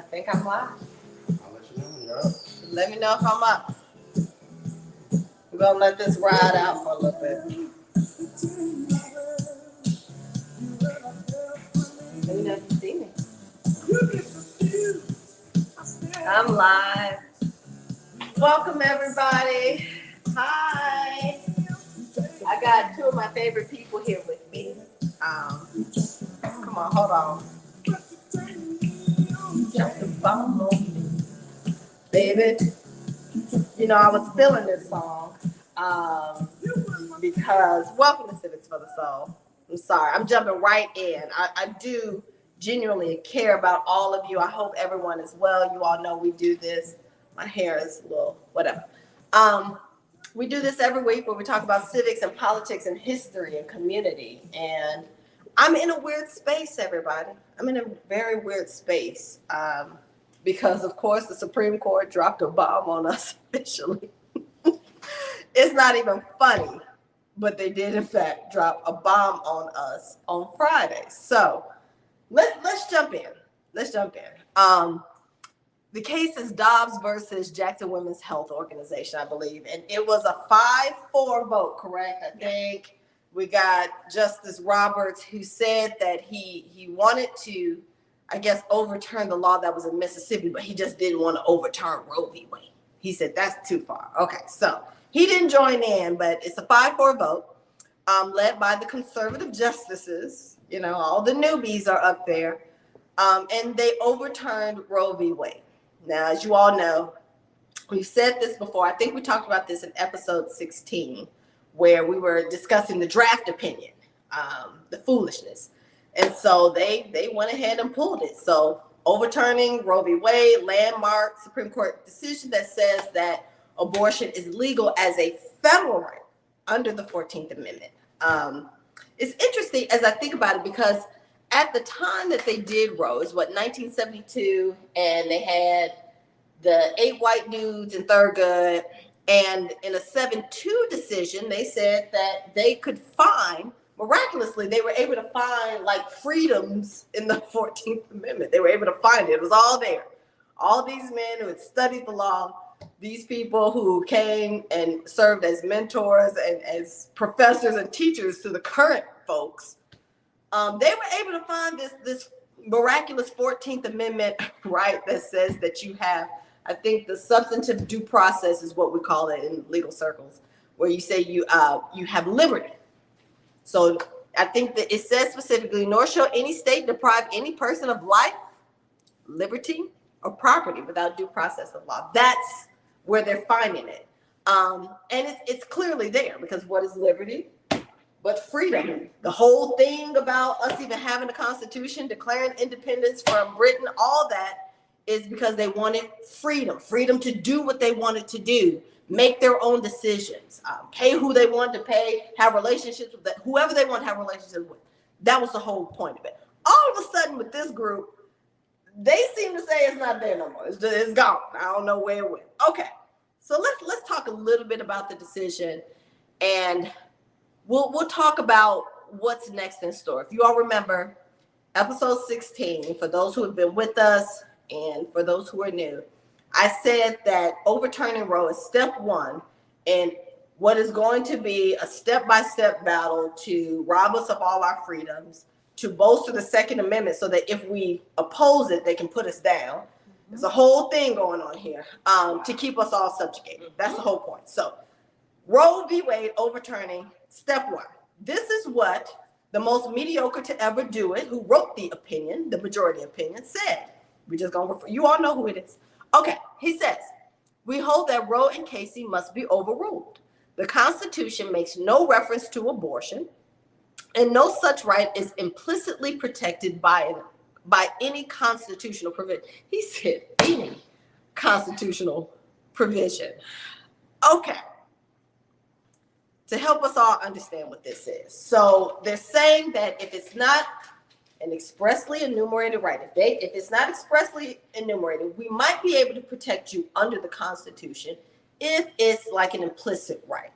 think I'm live. I'll let you know when you're up. Let me know if I'm up. We're going to let this ride out for a little bit. Let me know if you see me. I'm live. Welcome, everybody. Hi. I got two of my favorite people here with me. Come on, hold on. Drop the bomb on me, baby. You know, I was feeling this song because welcome to Civics for the Soul. I'm sorry, I'm jumping right in. I do genuinely care about all of you. I hope everyone is well. You all know we do this. My hair is a little whatever. We do this every week where we talk about civics and politics and history and community. And I'm in a weird space, everybody. I'm in a very weird space because, of course, the Supreme Court dropped a bomb on us officially. It's not even funny, but they did, in fact, drop a bomb on us on Friday. So let's jump in. Let's jump in. The case is Dobbs versus Jackson Women's Health Organization, I believe. And it was a 5-4 vote, correct? I think we got Justice Roberts, who said that he wanted to, I guess, overturn the law that was in Mississippi, but he just didn't want to overturn Roe v. Wade. He said that's too far. Okay, so he didn't join in, but it's a 5-4 vote led by the conservative justices. You know, all the newbies are up there. And they overturned Roe v. Wade. Now, as you all know, we've said this before. I think we talked about this in episode 16, where we were discussing the draft opinion, the foolishness. And so they went ahead and pulled it. So overturning Roe v. Wade, landmark Supreme Court decision that says that abortion is legal as a federal right under the 14th Amendment. It's interesting as I think about it because at the time that they did Roe, is 1972, and they had the 8 white dudes in Thurgood, and in a 7-2 decision, they said that they could find, miraculously, they were able to find like freedoms in the 14th Amendment. They were able to find it. It was all there. All these men who had studied the law, these people who came and served as mentors and as professors and teachers to the current folks, they were able to find this miraculous 14th Amendment right that says that you have, I think the substantive due process is what we call it in legal circles, where you say you have liberty. So I think that it says specifically, nor shall any state deprive any person of life, liberty, or property without due process of law. That's where they're finding it. And it's clearly there, because what is liberty? But freedom. The whole thing about us even having a constitution, declaring independence from Britain, all that is because they wanted freedom to do what they wanted to do, make their own decisions, pay who they wanted to pay, have relationships with whoever they want to have relationships with. That was the whole point of it. All of a sudden with this group, they seem to say it's not there no more. It's gone. I don't know where it went. Okay, so let's talk a little bit about the decision, and We'll talk about what's next in store. If you all remember, episode 16, for those who have been with us and for those who are new, I said that overturning Roe is step one in what is going to be a step-by-step battle to rob us of all our freedoms, to bolster the Second Amendment so that if we oppose it, they can put us down. There's a whole thing going on here to keep us all subjugated. That's the whole point. So Roe v. Wade overturning, step one. This is what the most mediocre to ever do it, who wrote the opinion, the majority opinion, said. We just gonna refer, you all know who it is. Okay, he says, we hold that Roe and Casey must be overruled. The Constitution makes no reference to abortion, and no such right is implicitly protected by any constitutional provision. He said any constitutional provision. Okay. To help us all understand what this is. So they're saying that if it's not an expressly enumerated right, if it's not expressly enumerated, we might be able to protect you under the Constitution if it's like an implicit right.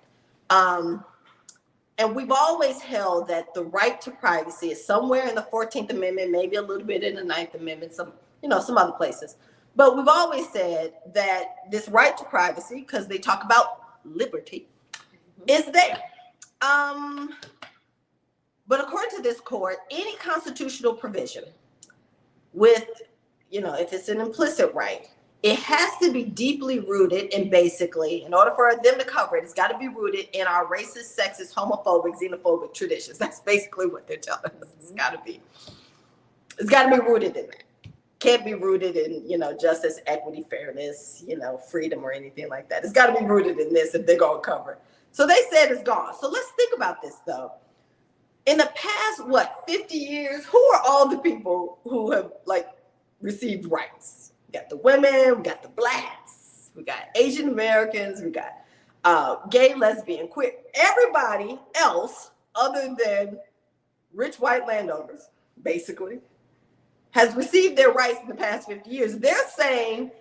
And we've always held that the right to privacy is somewhere in the 14th Amendment, maybe a little bit in the 9th Amendment, some other places. But we've always said that this right to privacy, because they talk about liberty, is there. But according to this court, any constitutional provision with, if it's an implicit right, it has to be deeply rooted in, basically, in order for them to cover it, it's got to be rooted in our racist, sexist, homophobic, xenophobic traditions. That's basically what they're telling us. It's got to be rooted in that. Can't be rooted in, justice, equity, fairness, freedom or anything like that. It's got to be rooted in this if they're going to cover it. So they said it's gone. So let's think about this, though. In the past, 50 years, who are all the people who have, received rights? We got the women, we got the blacks, we got Asian Americans, we got gay, lesbian, queer. Everybody else, other than rich white landowners, basically, has received their rights in the past 50 years. They're saying,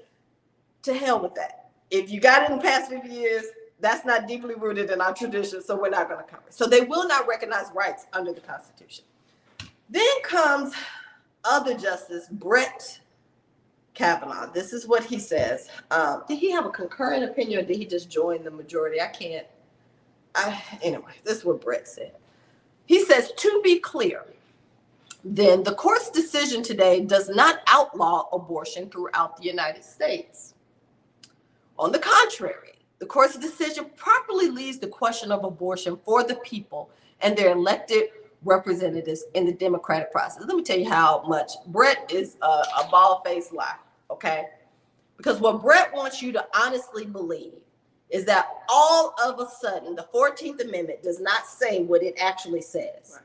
to hell with that. If you got it in the past 50 years, that's not deeply rooted in our tradition, so we're not going to cover it. So they will not recognize rights under the Constitution. Then comes other Justice Brett Kavanaugh. This is what he says. Did he have a concurring opinion or did he just join the majority? Anyway, this is what Brett said. He says, to be clear, then the court's decision today does not outlaw abortion throughout the United States. On the contrary, the court's decision properly leaves the question of abortion for the people and their elected representatives in the democratic process. Let me tell you how much Brett is a bald-faced lie, okay? Because what Brett wants you to honestly believe is that all of a sudden the 14th Amendment does not say what it actually says. Right.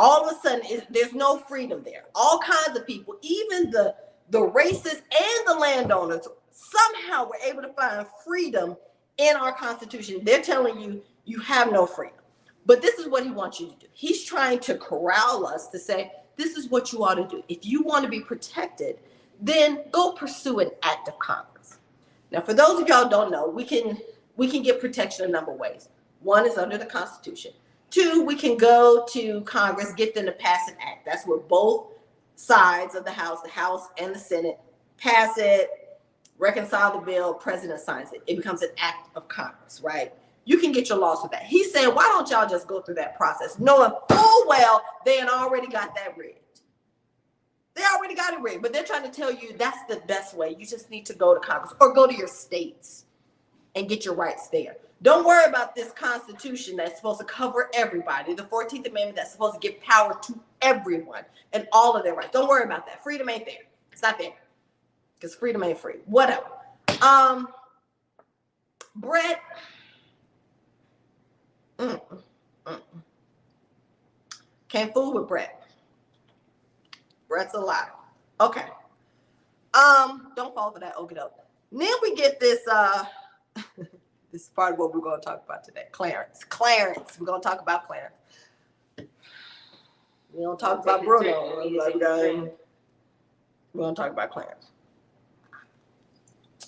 All of a sudden, there's no freedom there. All kinds of people, even the racists and the landowners, somehow were able to find freedom in our Constitution. They're telling you, you have no freedom. But this is what he wants you to do. He's trying to corral us to say, this is what you ought to do. If you want to be protected, then go pursue an act of Congress. Now, for those of y'all who don't know, we can get protection a number of ways. One is under the Constitution. Two, we can go to Congress, get them to pass an act. That's where both sides of the House and the Senate, pass it, reconcile the bill, president signs it. It becomes an act of Congress, right? You can get your laws with that. He's saying, why don't y'all just go through that process, knowing full well they had already got that rigged. They already got it rigged, but they're trying to tell you that's the best way. You just need to go to Congress or go to your states and get your rights there. Don't worry about this Constitution that's supposed to cover everybody, the 14th Amendment that's supposed to give power to everyone and all of their rights. Don't worry about that. Freedom ain't there. It's not there because freedom ain't free. Whatever. Brett. Can't fool with Brett. Brett's a lie. Okay. Don't fall for that okey doke. Then we get this this is part of what we're going to talk about today. Clarence. We're going to talk about Clarence. We don't talk about Bruno. We're going to talk about Clarence.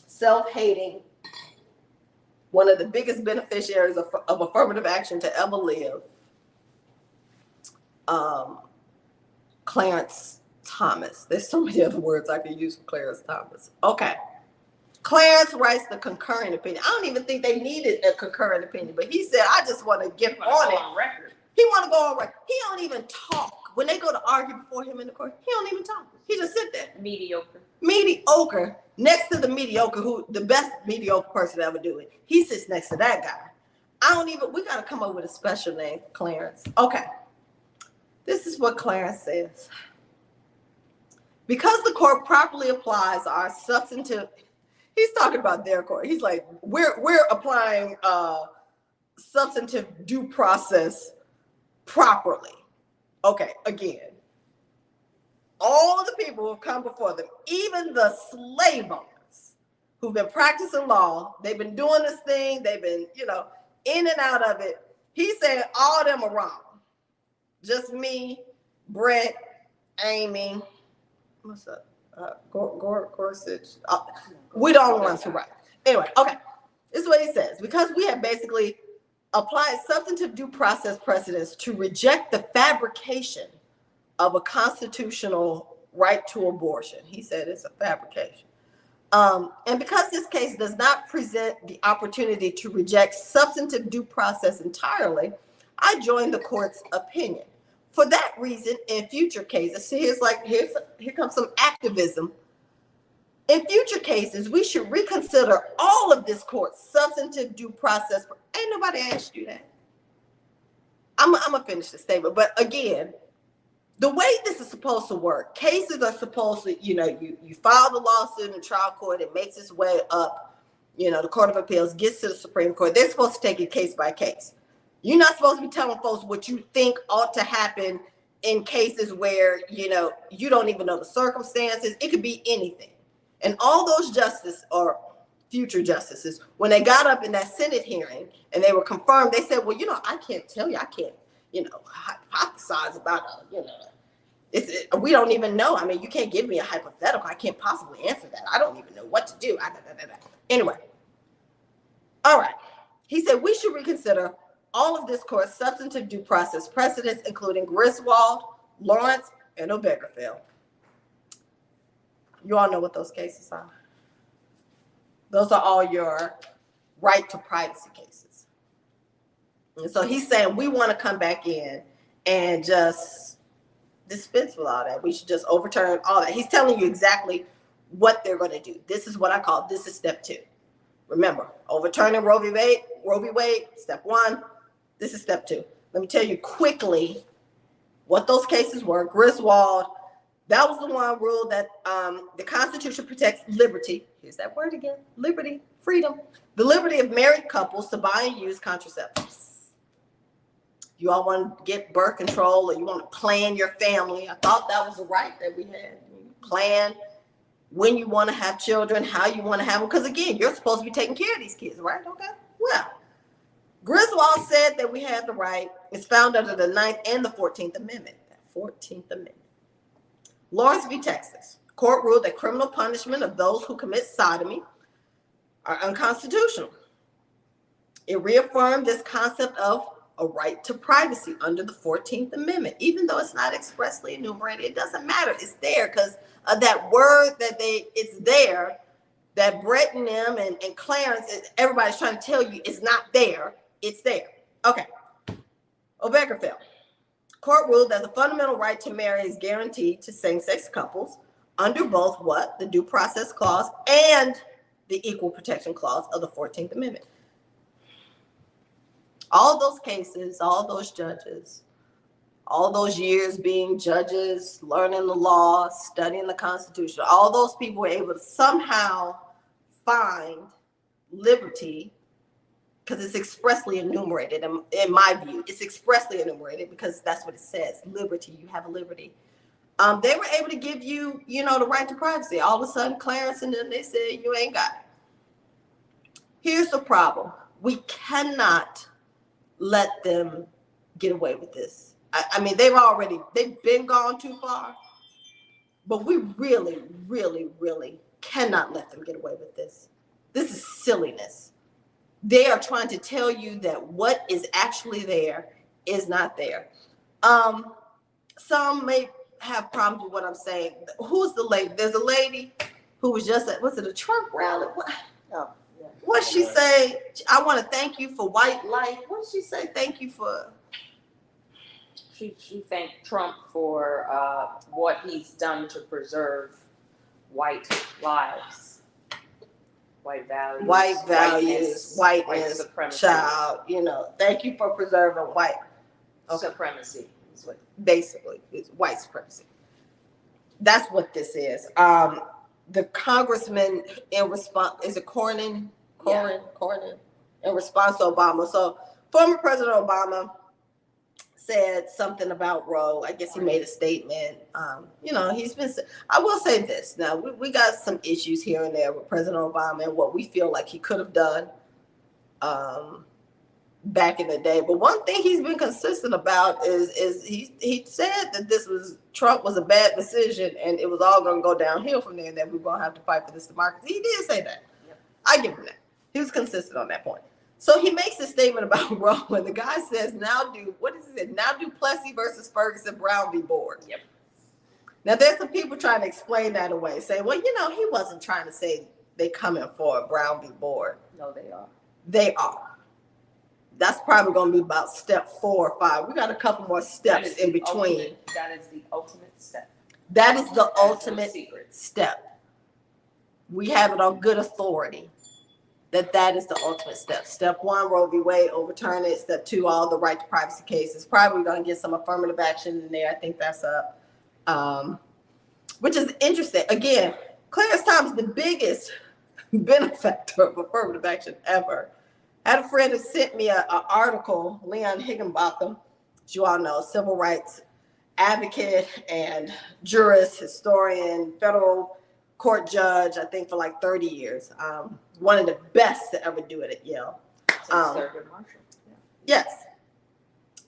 Self-hating, one of the biggest beneficiaries of affirmative action to ever live. Clarence Thomas. There's so many other words I could use for Clarence Thomas. Okay. Clarence writes the concurring opinion. I don't even think they needed a concurring opinion, but he said, I just want to get on it. Record. He want to go on record. He don't even talk. When they go to argue before him in the court, he don't even talk. He just sit there. Mediocre. Next to the mediocre, who the best mediocre person to ever do it. He sits next to that guy. We got to come up with a special name for Clarence. Okay. This is what Clarence says. Because the court properly applies our substantive, he's talking about their court. He's like, we're applying substantive due process properly. Okay, again, all of the people who have come before them, even the slave owners who've been practicing law, they've been doing this thing, they've been, in and out of it. He said all of them are wrong. Just me, Brett, Amy, what's up? Gorsuch. We're the only ones who right. Anyway, okay. This is what he says. Because we have basically applied substantive due process precedents to reject the fabrication of a constitutional right to abortion. He said it's a fabrication. And because this case does not present the opportunity to reject substantive due process entirely, I join the court's opinion. For that reason, in future cases, here comes some activism. In future cases, we should reconsider all of this court's substantive due process. Ain't nobody asked you that. I'm gonna finish the statement, but again, the way this is supposed to work, cases are supposed to, you file the lawsuit in trial court, it makes its way up, the Court of Appeals gets to the Supreme Court. They're supposed to take it case by case. You're not supposed to be telling folks what you think ought to happen in cases where, you don't even know the circumstances. It could be anything. And all those justices or future justices, when they got up in that Senate hearing and they were confirmed, they said, well, I can't tell you, I can't, hypothesize about, we don't even know. I mean, you can't give me a hypothetical. I can't possibly answer that. I don't even know what to do. Anyway. All right. He said, we should reconsider all of this court's substantive due process precedents, including Griswold, Lawrence, and Obergefell. You all know what those cases are. Those are all your right to privacy cases. And so he's saying we want to come back in and just dispense with all that. We should just overturn all that. He's telling you exactly what they're going to do. This is what I call, this is step 2. Remember, overturning Roe v. Wade, step 1. This is step 2. Let me tell you quickly what those cases were. Griswold, that was the one rule that the Constitution protects liberty. Here's that word again, liberty, freedom. The liberty of married couples to buy and use contraceptives. You all want to get birth control or you want to plan your family. I thought that was a right that we had. Plan when you want to have children, how you want to have them. Because again, you're supposed to be taking care of these kids, right? Okay. Well, Griswold said that we had the right. It's found under the 9th and the 14th Amendment. That 14th Amendment. Lawrence v. Texas. Court ruled that criminal punishment of those who commit sodomy are unconstitutional. It reaffirmed this concept of a right to privacy under the 14th Amendment. Even though it's not expressly enumerated, it doesn't matter. It's there because of that word it's there, that Brett and them and Clarence, everybody's trying to tell you it's not there. It's there. Okay. Obergefell. Court ruled that the fundamental right to marry is guaranteed to same-sex couples under both what? The Due Process Clause and the Equal Protection Clause of the 14th Amendment. All those cases, all those judges, all those years being judges, learning the law, studying the Constitution, all those people were able to somehow find liberty because it's expressly enumerated. In my view, it's expressly enumerated because that's what it says, liberty, you have a liberty. They were able to give you, the right to privacy. All of a sudden, Clarence and them, they said, you ain't got it. Here's the problem. We cannot let them get away with this. I mean, they've been gone too far, but we really, really, really cannot let them get away with this. This is silliness. They are trying to tell you that what is actually there is not there. Some may have problems with what I'm saying. Who's the lady? There's a lady who was just at, was it a Trump rally? What she say? I want to thank you for white life. What did she say? Thank you for. She thanked Trump for what he's done to preserve white lives, white values, whiteness, supremacy. Child. Thank you for preserving white supremacy. Is what basically is white supremacy. That's what this is. The congressman in response is it Cornyn, in response to Obama. So former President Obama said something about Roe. I guess he made a statement. He's been. I will say this. Now we got some issues here and there with President Obama and what we feel like he could have done back in the day. But one thing he's been consistent about is he said that Trump was a bad decision and it was all going to go downhill from there and that we're going to have to fight for this democracy. He did say that. Yep. I give him that. He was consistent on that point. So he makes a statement about Roe, and the guy says, now do Plessy versus Ferguson, Brown v. Board. Yep. Now, there's some people trying to explain that away, saying, well, he wasn't trying to say they coming for Brown v. Board. No, they are. They are. That's probably going to be about step 4 or 5. We got a couple more steps in between. That is the ultimate step. That is the ultimate no secret. step. We have it on good authority that is the ultimate step. Step 1, Roe v. Wade, overturn it. Step 2, all the right to privacy cases. Probably going to get some affirmative action in there. I think that's up, which is interesting. Again, Clarence Thomas, the biggest benefactor of affirmative action ever. I had a friend who sent me an article, Leon Higginbotham, as you all know, civil rights advocate and jurist, historian, federal court judge, I think for like 30 years. One of the best to ever do it at Yale. Since Thurgood Marshall. Yeah. Yes.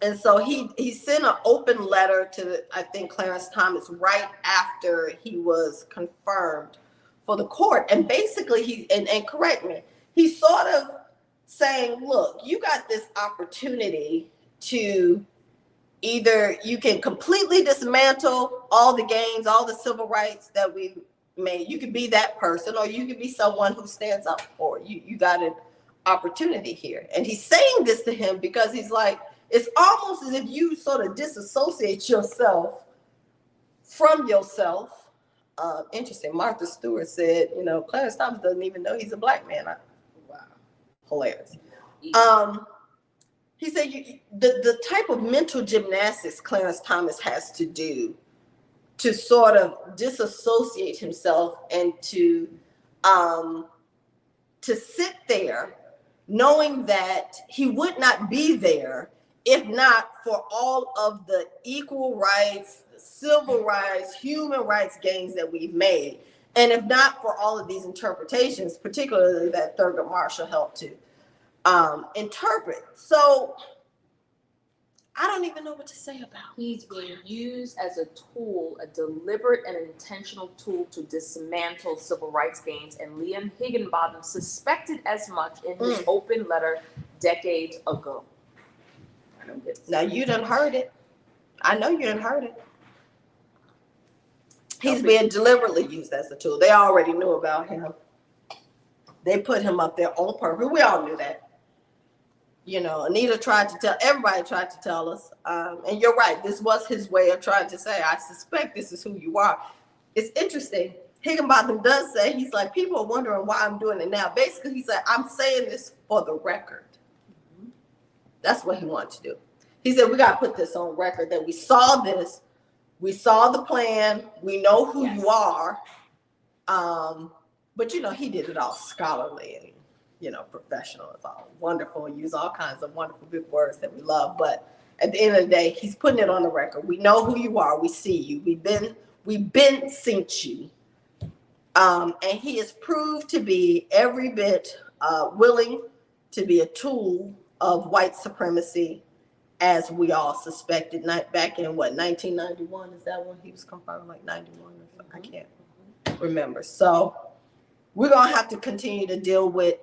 And so he sent an open letter to, I think, Clarence Thomas right after he was confirmed for the court. And basically and correct me, he's sort of saying, look, you got this opportunity to either you can completely dismantle all the gains, all the civil rights that we've made. You could be that person, or you could be someone who stands up for it. You got an opportunity here. And he's saying this to him because he's like, it's almost as if you sort of disassociate yourself from yourself. Interesting. Martha Stewart said, Clarence Thomas doesn't even know he's a black man. Wow. Hilarious. He said the type of mental gymnastics Clarence Thomas has to do to sort of disassociate himself and to sit there knowing that he would not be there if not for all of the equal rights, civil rights, human rights gains that we've made. And if not for all of these interpretations, particularly that Thurgood Marshall helped to interpret. So I don't even know what to say about. He's being used as a tool, a deliberate and intentional tool to dismantle civil rights gains. And Liam Higginbotham suspected as much in his open letter decades ago. I don't get now you done heard it. I know you done heard it. He's being deliberately used as a tool. They already knew about him. They put him up there on purpose. We all knew that. Anita everybody tried to tell us. And you're right, this was his way of trying to say, I suspect this is who you are. It's interesting. Higginbotham does say, he's like, people are wondering why I'm doing it now. Basically, he said, I'm saying this for the record. That's what he wanted to do. He said, we got to put this on record that we saw this. We saw the plan. We know who you are. But, he did it all scholarly and, professional. It's all wonderful. Use all kinds of wonderful big words that we love. But at the end of the day, he's putting it on the record. We know who you are. We see you. We've been seen you. And he is proved to be every bit willing to be a tool of white supremacy, as we all suspected. Back in 1991? Is that when he was confirmed? Like 91 or something? I can't remember. So we're gonna have to continue to deal with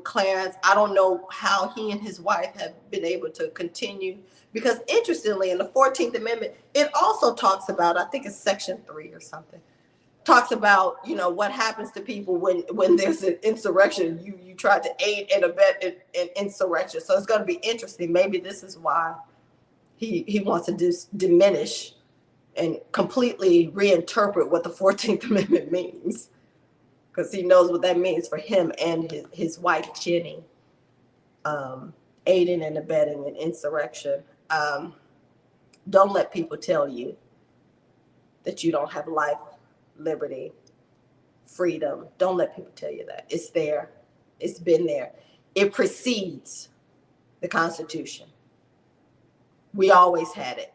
Clarence. I don't know how he and his wife have been able to continue, because interestingly, in the 14th Amendment, it also talks about, I think it's section 3 or something, talks about, what happens to people when there's an insurrection. You try to aid and abet an insurrection. So it's going to be interesting. Maybe this is why he wants to diminish and completely reinterpret what the 14th Amendment means, because he knows what that means for him and his wife, Jenny, aiding and abetting an insurrection. Don't let people tell you that you don't have life, liberty, freedom. Don't let people tell you that. It's there. It's been there. It precedes the Constitution. We always had it.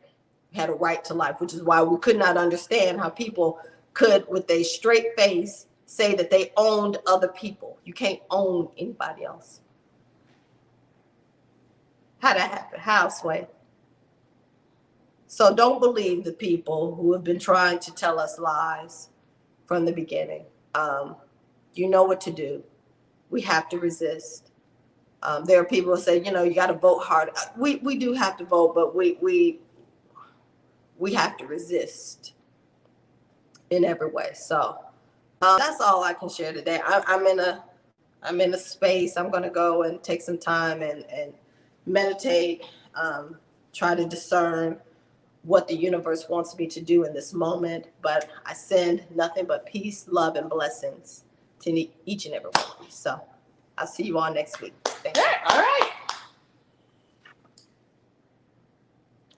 We had a right to life, which is why we could not understand how people could, with a straight face, say that they owned other people. You can't own anybody else. How'd that happen? How, Sway? So don't believe the people who have been trying to tell us lies from the beginning. You know what to do. We have to resist. There are people who say, you know, you got to vote hard. We do have to vote, but we have to resist in every way. So that's all I can share today. I'm in a space. I'm going to go and take some time and meditate, try to discern what the universe wants me to do in this moment. But I send nothing but peace, love, and blessings to each and every one of you. So I'll see you all next week. Thank you. All right.